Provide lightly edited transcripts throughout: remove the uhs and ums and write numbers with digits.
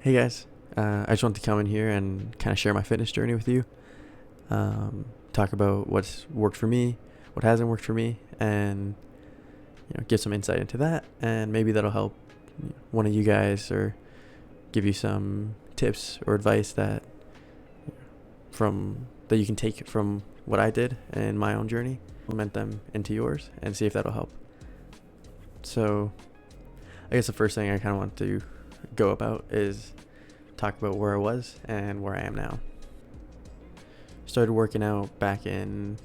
Hey guys, I just wanted to come in here and kind of share my fitness journey with you. Talk about what's worked for me, what hasn't worked for me, and give some insight into that. And maybe that'll help one of you guys or give you some tips or advice that you can take from what I did in my own journey, implement them into yours, and see if that'll help. So, I guess the first thing I kind of want to go about is talk about where I was and where I am now. Started working out back in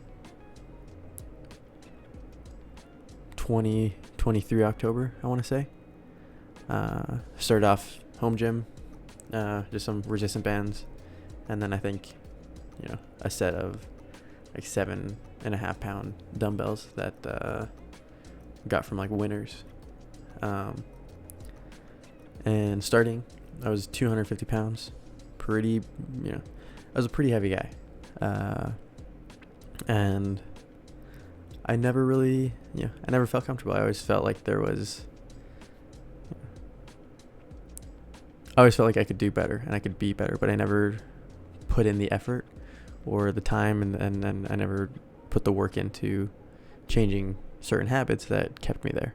2023 October, I want to say. Started off home gym, just some resistant bands, and then I think, a set of like 7.5 pound dumbbells that got from like Winners. And starting, I was 250 pounds, I was a pretty heavy guy. And I never really, I never felt comfortable. I always felt like I always felt like I could do better and I could be better, but I never put in the effort or the time, and I never put the work into changing certain habits that kept me there.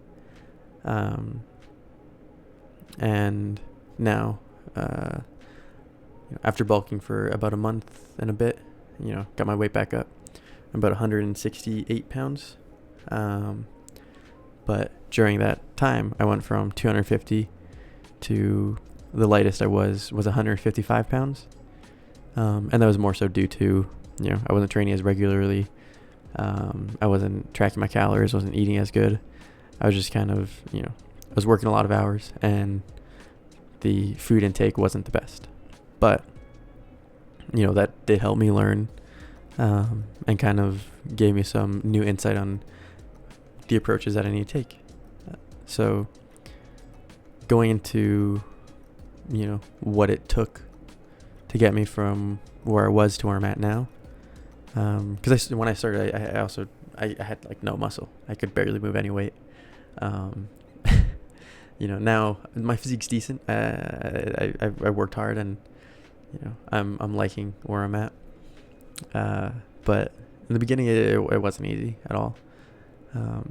And now, after bulking for about a month and a bit, got my weight back up. I'm about 168 pounds. But during that time, I went from 250 to the lightest I was 155 pounds. And that was more so due to, I wasn't training as regularly. I wasn't tracking my calories, wasn't eating as good. I was just kind of, I was working a lot of hours and the food intake wasn't the best. But, that did help me learn, and kind of gave me some new insight on the approaches that I need to take. So going into, what it took to get me from where I was to where I'm at now. Because when I started, I had like no muscle. I could barely move any weight. Now my physique's decent. I worked hard, and I'm liking where I'm at. But in the beginning, it wasn't easy at all. I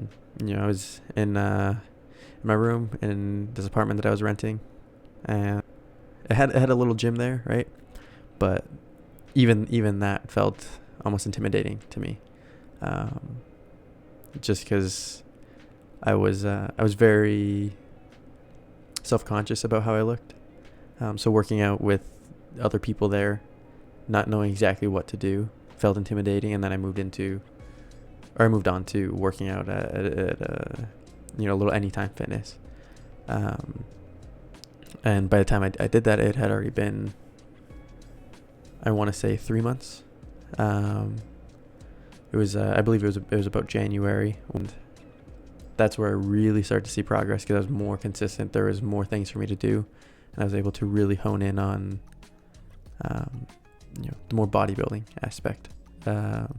was in my room in this apartment that I was renting, and it had a little gym there, right? But even that felt almost intimidating to me, just because I was very self-conscious about how I looked. So working out with other people there, not knowing exactly what to do, felt intimidating. And then I moved on to working out at little Anytime Fitness. And by the time I did that, it had already been, I want to say, 3 months. It was, I believe it was about January, and that's where I really started to see progress because I was more consistent. There was more things for me to do, and I was able to really hone in on, the more bodybuilding aspect. But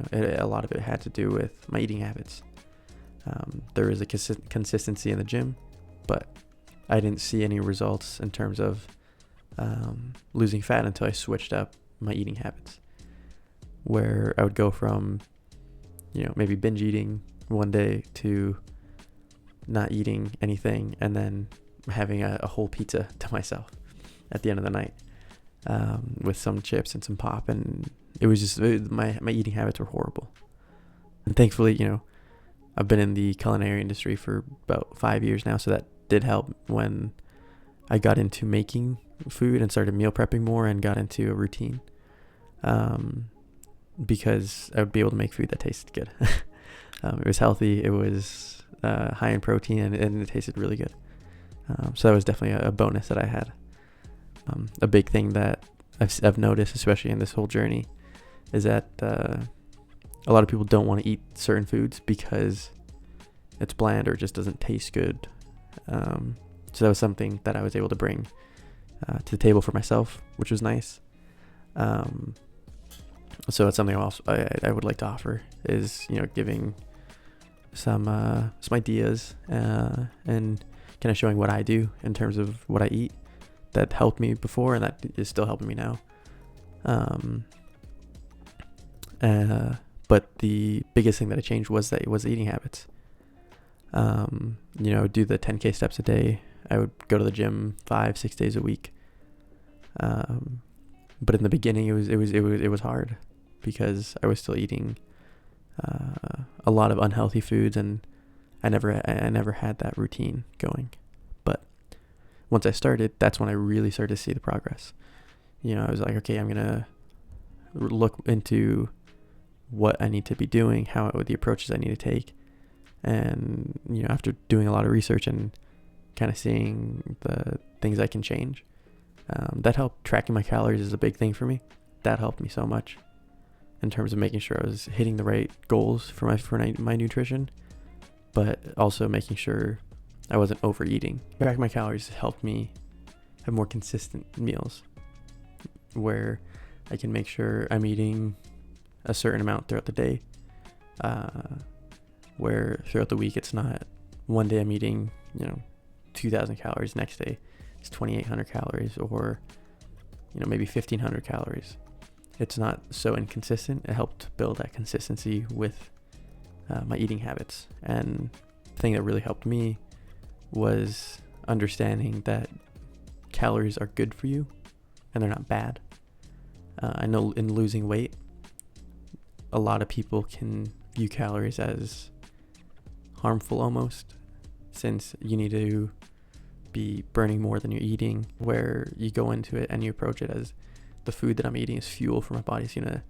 a lot of it had to do with my eating habits. There is a consistency in the gym, but I didn't see any results in terms of losing fat until I switched up my eating habits, where I would go from maybe binge eating one day to not eating anything and then having a whole pizza to myself at the end of the night, with some chips and some pop. And it was just, my eating habits were horrible. And thankfully, I've been in the culinary industry for about 5 years now, so that did help when I got into making food and started meal prepping more and got into a routine. Because I would be able to make food that tasted good. It was healthy, it was high in protein, and it tasted really good. So that was definitely a bonus that I had. A big thing that I've noticed, especially in this whole journey, is that a lot of people don't want to eat certain foods because it's bland or just doesn't taste good. So that was something that I was able to bring to the table for myself, which was nice. So that's something I would like to offer is, giving some ideas, and kind of showing what I do in terms of what I eat that helped me before and that is still helping me now. But the biggest thing that I changed was eating habits. Do the 10K steps a day. I would go to the gym 5-6 days a week. But in the beginning it was hard because I was still eating a lot of unhealthy foods, and I never had that routine going. But once I started, that's when I really started to see the progress. I was like, okay, I'm gonna look into what I need to be doing, the approaches I need to take, and after doing a lot of research and kind of seeing the things I can change, that helped. Tracking my calories is a big thing for me. That helped me so much in terms of making sure I was hitting the right goals for my nutrition, but also making sure I wasn't overeating. Tracking my calories helped me have more consistent meals where I can make sure I'm eating a certain amount throughout the day, where throughout the week it's not one day I'm eating 2,000 calories, next day it's 2,800 calories, or maybe 1,500 calories. It's not so inconsistent. It helped build that consistency with my eating habits. And the thing that really helped me was understanding that calories are good for you and they're not bad. I know in losing weight, a lot of people can view calories as harmful almost, since you need to be burning more than you're eating, where you go into it and you approach it as the food that I'm eating is fuel for my body. It's gonna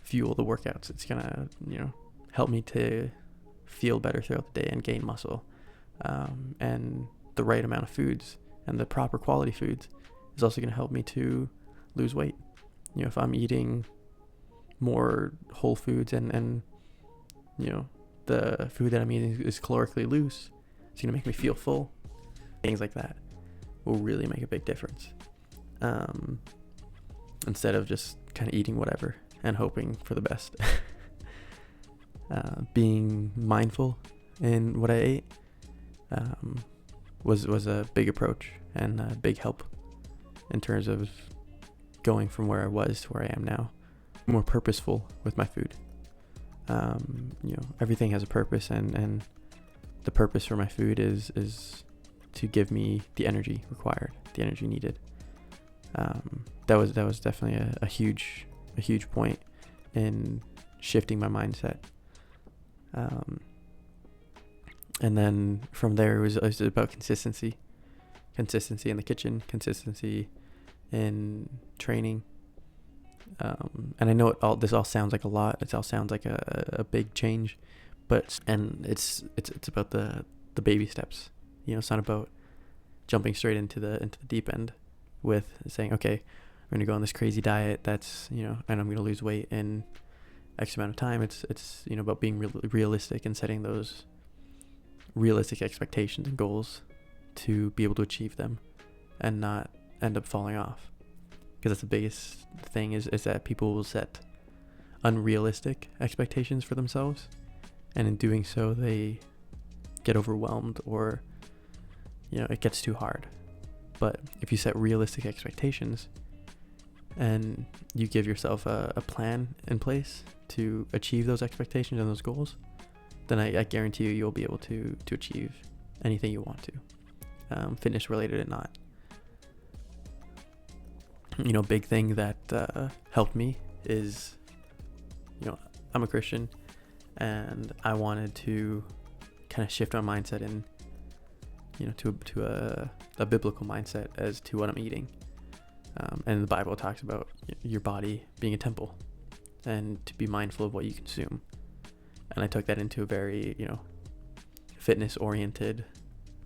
fuel the workouts. It's gonna help me to feel better throughout the day and gain muscle. And the right amount of foods and the proper quality foods is also gonna help me to lose weight. If I'm eating more whole foods and the food that I'm eating is calorically loose, it's gonna make me feel full. Things like that will really make a big difference. Instead of just kind of eating whatever and hoping for the best. Being mindful in what I ate was a big approach and a big help in terms of going from where I was to where I am now. More purposeful with my food. Everything has a purpose, and the purpose for my food is to give me the energy required, the energy needed. That was definitely a huge point in shifting my mindset. And then from there it was about consistency in the kitchen, consistency in training. And I know this all sounds like a lot. It all sounds like a big change, but it's about the baby steps. It's not about jumping straight into the deep end with saying, okay, I'm gonna go on this crazy diet that's and I'm gonna lose weight in X amount of time. It's about being realistic and setting those realistic expectations and goals to be able to achieve them and not end up falling off. Because that's the biggest thing is that people will set unrealistic expectations for themselves, and in doing so they get overwhelmed, or it gets too hard. But if you set realistic expectations and you give yourself a plan in place to achieve those expectations and those goals, then I guarantee you'll be able to achieve anything you want to, fitness related or not. Big thing that helped me is, I'm a Christian, and I wanted to kind of shift my mindset in, to a biblical mindset as to what I'm eating. And the Bible talks about your body being a temple and to be mindful of what you consume. And I took that into a very, fitness oriented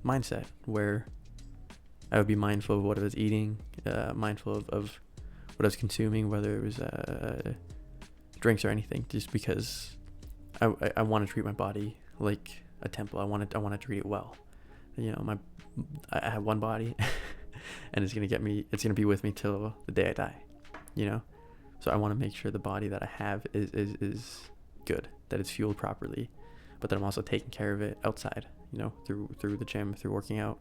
mindset where I would be mindful of what I was eating, mindful of what I was consuming, whether it was drinks or anything, just because I want to treat my body like a temple. I want to treat it well. I have one body and it's going to be with me till the day I die, So I want to make sure the body that I have is good, that it's fueled properly, but that I'm also taking care of it outside through the gym, through working out,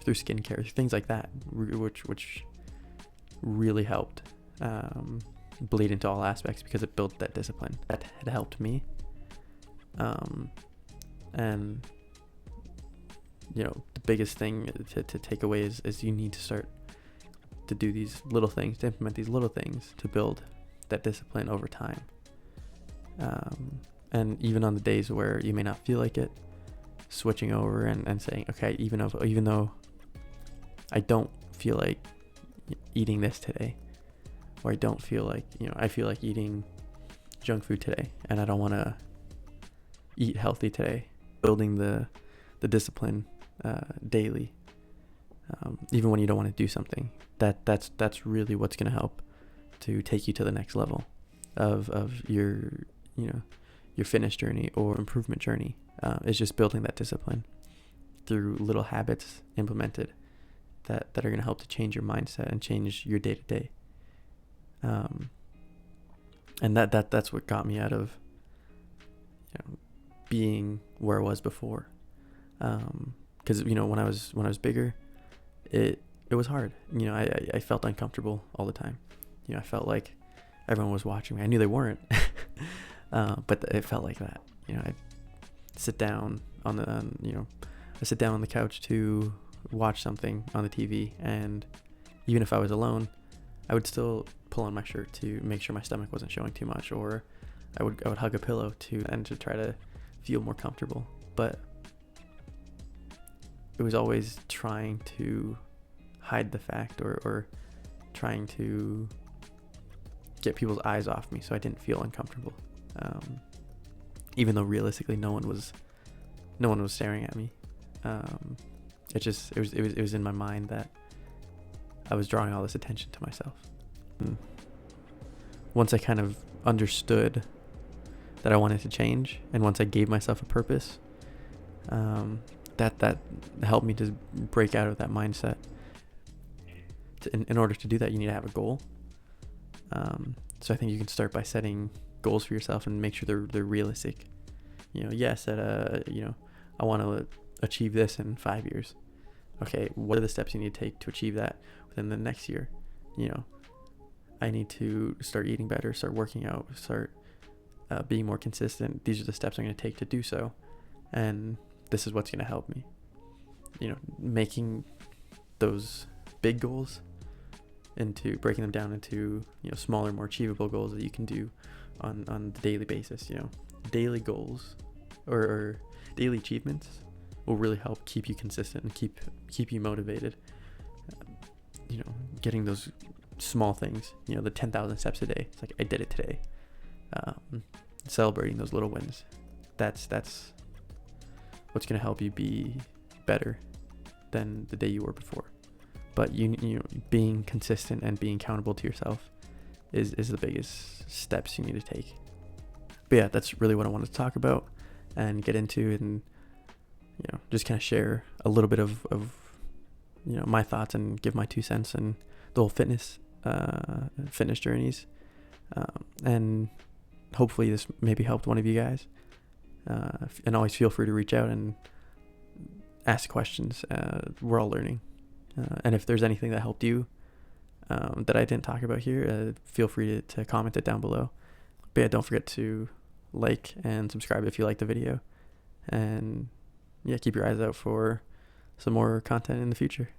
through skincare, things like that, which really helped bleed into all aspects because it built that discipline that had helped me. And the biggest thing to take away is you need to start to do these little things, to implement these little things to build that discipline over time. And even on the days where you may not feel like it, switching over and saying, okay, even though I don't feel like eating this today, or I don't feel like, I feel like eating junk food today and I don't want to eat healthy today, building the discipline daily, even when you don't want to do something, that's really what's going to help to take you to the next level of your fitness journey or improvement journey. Is just building that discipline through little habits implemented that are going to help to change your mindset and change your day to day. And that's what got me out of being where I was before. Because when I was bigger, it was hard. I felt uncomfortable all the time. I felt like everyone was watching me. I knew they weren't, but it felt like that. I sit down on the couch to watch something on the TV, and even if I was alone, I would still pull on my shirt to make sure my stomach wasn't showing too much, or I would hug a pillow to try to feel more comfortable. But it was always trying to hide the fact or trying to get people's eyes off me so I didn't feel uncomfortable. Even though realistically no one was staring at me. It was in my mind that I was drawing all this attention to myself. Once I kind of understood that I wanted to change, and once I gave myself a purpose, that helped me to break out of that mindset. In order to do that, you need to have a goal. So I think you can start by setting goals for yourself and make sure they're realistic. Yes, I want to achieve this in 5 years. Okay, what are the steps you need to take to achieve that within the next year? I need to start eating better, start working out, start being more consistent. These are the steps I'm going to take to do so, and this is what's going to help me. Making those big goals into breaking them down into smaller, more achievable goals that you can do on the daily basis. Daily goals or daily achievements will really help keep you consistent and keep you motivated. Getting those small things, the 10,000 steps a day. It's like, I did it today. Celebrating those little wins. That's what's going to help you be better than the day you were before. But being consistent and being accountable to yourself is the biggest steps you need to take. But yeah, that's really what I wanted to talk about and get into, and just kind of share a little bit of my thoughts and give my 2 cents and the whole fitness journeys, and hopefully this maybe helped one of you guys. And always feel free to reach out and ask questions. We're all learning, and if there's anything that helped you that I didn't talk about here, feel free to comment it down below. But yeah, don't forget to like and subscribe if you like the video, and yeah, keep your eyes out for some more content in the future.